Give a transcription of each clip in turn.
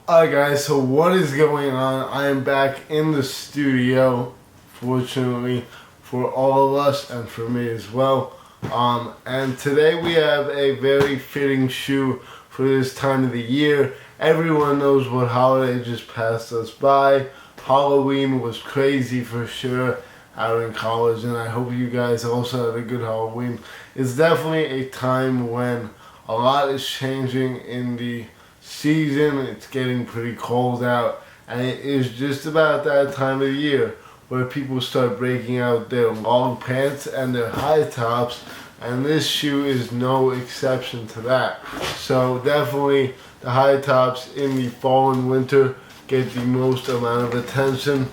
Alright guys, so what is going on? I am back in the studio, fortunately for all of us and for me as well. And today we have a very fitting shoe for this time of the year. Everyone knows what holiday just passed us by. Halloween was crazy for sure out in college, and I hope you guys also had a good Halloween. It's definitely a time when a lot is changing in the season. It's getting pretty cold out, and it is just about that time of the year where people start breaking out their long pants and their high tops, and this shoe is no exception to that. So definitely the high tops in the fall and winter get the most amount of attention.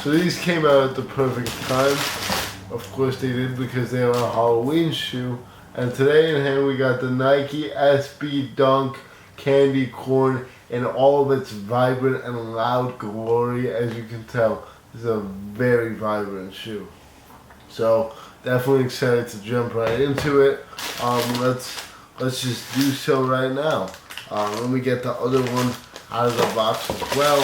So these came out at the perfect time. Of course they did, because they are a Halloween shoe. And today in hand we got the Nike SB Dunk Candy Corn in all of its vibrant and loud glory. As you can tell, this is a very vibrant shoe. So definitely excited to jump right into it. Let's just do so right now. Let me get the other one out of the box as well.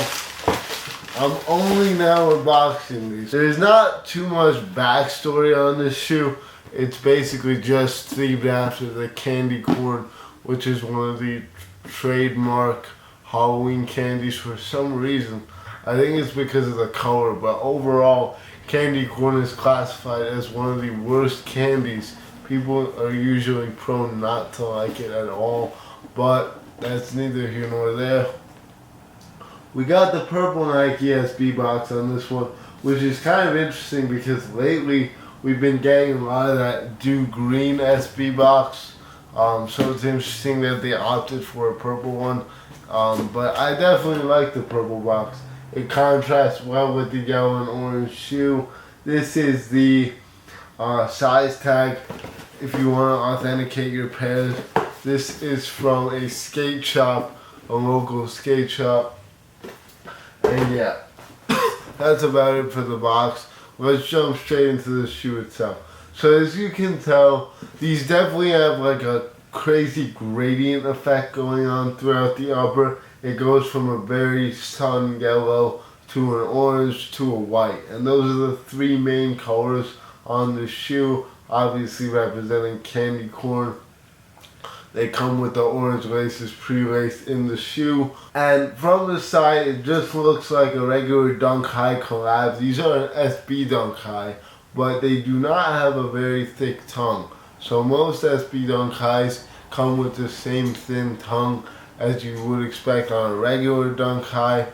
I'm only now unboxing these. There's not too much backstory on this shoe. It's basically just themed after the candy corn, which is one of the trademark Halloween candies for some reason. I think it's because of the color, but overall, candy corn is classified as one of the worst candies. People are usually prone not to like it at all, but that's neither here nor there. We got the purple Nike SB box on this one, which is kind of interesting because lately we've been getting a lot of that dew green SB box. So it's interesting that they opted for a purple one. But I definitely like the purple box. It contrasts well with the yellow and orange shoe. This is the size tag if you want to authenticate your pairs. This is from a skate shop, a local skate shop. And yeah, that's about it for the box. Let's jump straight into the shoe itself. So as you can tell, these definitely have like a crazy gradient effect going on throughout the upper. It goes from a very sun yellow to an orange to a white. And those are the three main colors on the shoe, obviously representing candy corn. They come with the orange laces pre-laced in the shoe. And from the side, it just looks like a regular Dunk High collab. These are an SB Dunk High, but they do not have a very thick tongue. So most SB Dunk Highs come with the same thin tongue as you would expect on a regular Dunk High,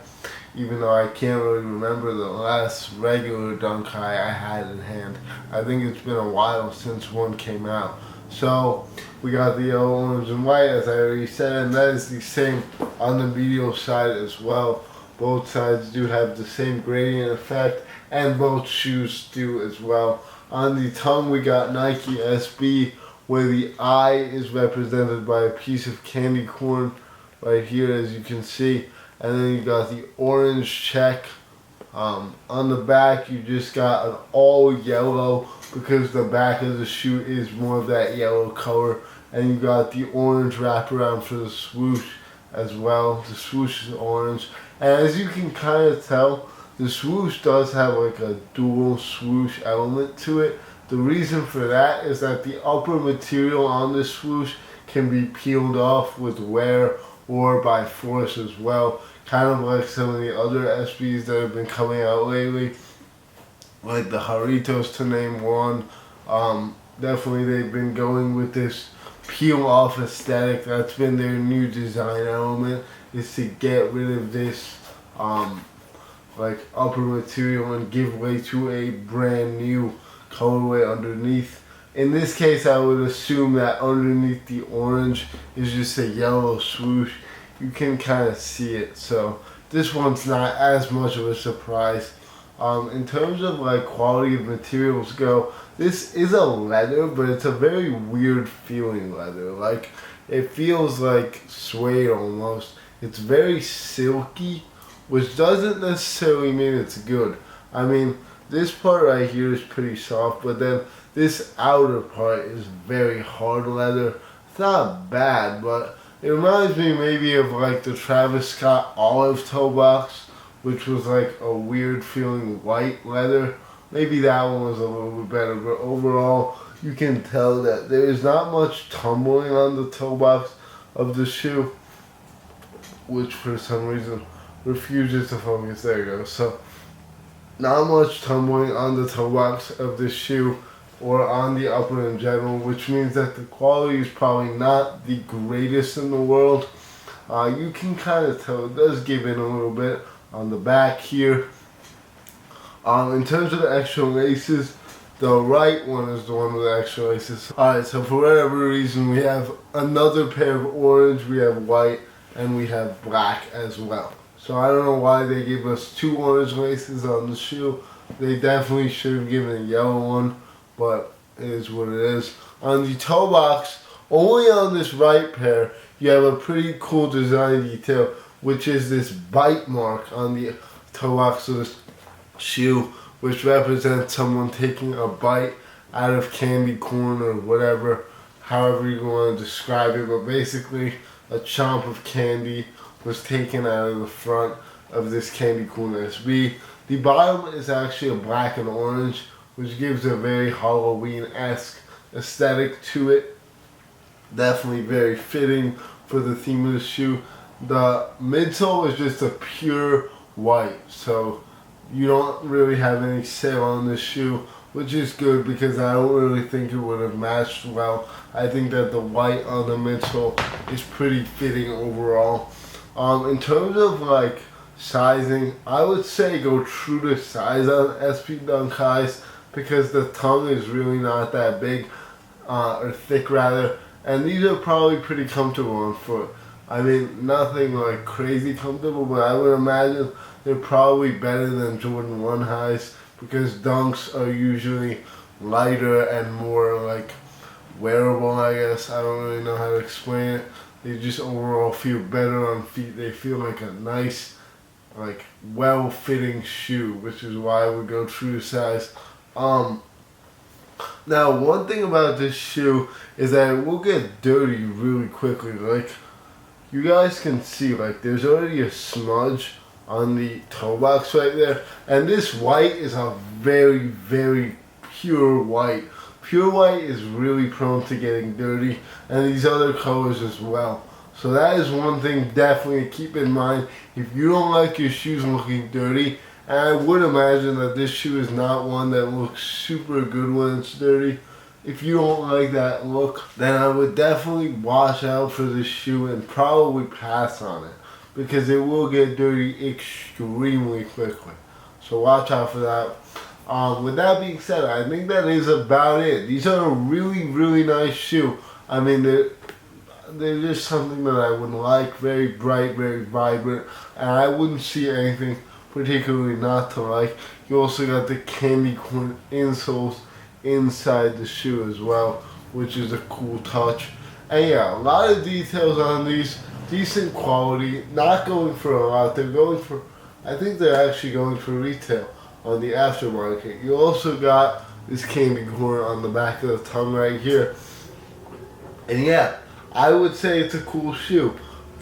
even though I can't really remember the last regular Dunk High I had in hand. I think it's been a while since one came out. So we got the yellow, orange, and white, as I already said, and that is the same on the medial side as well. Both sides do have the same gradient effect, and both shoes do as well. On the tongue, we got Nike SB, where the I is represented by a piece of candy corn right here, as you can see. And then you got the orange check. On the back, you just got an all yellow, because the back of the shoe is more of that yellow color. And you got the orange wraparound for the swoosh as well. The swoosh is orange. And as you can kind of tell, the swoosh does have like a dual swoosh element to it. The reason for that is that the upper material on the swoosh can be peeled off with wear or by force as well. Kind of like some of the other SBs that have been coming out lately, like the Jarritos to name one. Definitely they've been going with this peel off aesthetic. That's been their new design element, is to get rid of this like upper material and give way to a brand new colorway underneath. In this case, I would assume that underneath the orange is just a yellow swoosh. You can kind of see it, so this one's not as much of a surprise. In terms of like quality of materials go, this is a leather, but it's a very weird feeling leather. Like, it feels like suede almost. It's very silky, which doesn't necessarily mean it's good. I mean, this part right here is pretty soft, but then this outer part is very hard leather. It's not bad, but It reminds me maybe of like the Travis Scott olive toe box, which was like a weird feeling white leather. Maybe that one was a little bit better, but overall you can tell that there is not much tumbling on the toe box of the shoe, which for some reason refuses to focus. There you go. So not much tumbling on the toe box of this shoe or on the upper in general, which means that the quality is probably not the greatest in the world. You can kind of tell it does give in a little bit on the back here. In terms of the extra laces, the right one is the one with the extra laces. Alright, so for whatever reason we have another pair of orange, we have white, and we have black as well. So I don't know why they gave us 2 orange laces on the shoe. They definitely should have given a yellow one, but it is what it is. On the toe box, only on this right pair, you have a pretty cool design detail, which is this bite mark on the toe box of this shoe, which represents someone taking a bite out of candy corn or whatever, however you want to describe it, but basically a chomp of candy was taken out of the front of this candy corn SB. The bottom is actually a black and orange, which gives a very Halloween-esque aesthetic to it. Definitely very fitting for the theme of the shoe. The midsole is just a pure white, so you don't really have any sale on this shoe, which is good because I don't really think it would have matched well. I think that the white on the midsole is pretty fitting overall. In terms of like sizing, I would say go true to size on SP Dunk Highs because the tongue is really not that big, or thick rather, and these are probably pretty comfortable on foot. I mean, nothing like crazy comfortable, but I would imagine they're probably better than Jordan 1 highs because Dunks are usually lighter and more like wearable, I guess. I don't really know how to explain it. They just overall feel better on feet. They feel like a nice, like well-fitting shoe, which is why I would go true to size. Now, one thing about this shoe is that it will get dirty really quickly. Like, you guys can see, like, there's already a smudge on the toe box right there. And this white is a very, very pure white. Pure white is really prone to getting dirty, and these other colors as well. So that is one thing definitely to keep in mind if you don't like your shoes looking dirty. And I would imagine that this shoe is not one that looks super good when it's dirty. If you don't like that look, then I would definitely watch out for this shoe and probably pass on it because it will get dirty extremely quickly. So watch out for that. With that being said, I think that is about it. These are a really, really nice shoe. I mean, they're just something that I would like. Very bright, very vibrant, and I wouldn't see anything particularly not to like. You also got the candy corn insoles inside the shoe as well, which is a cool touch. And yeah, a lot of details on these. Decent quality, not going for a lot. They're going for, I think they're actually going for retail on the aftermarket. You also got this candy corn on the back of the tongue right here. And yeah, I would say it's a cool shoe.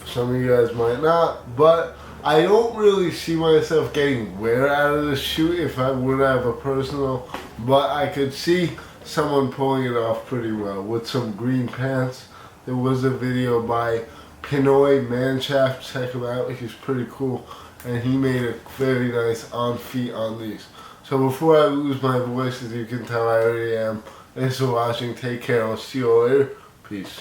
Some of you guys might not, but I don't really see myself getting wear out of this shoe if I would have a personal, but I could see someone pulling it off pretty well with some green pants. There was a video by Pinoy Manshaft, check him out, he's pretty cool, and he made a very nice on feet on these. So before I lose my voice, as you can tell I already am, thanks for watching, take care, I'll see you all later, peace.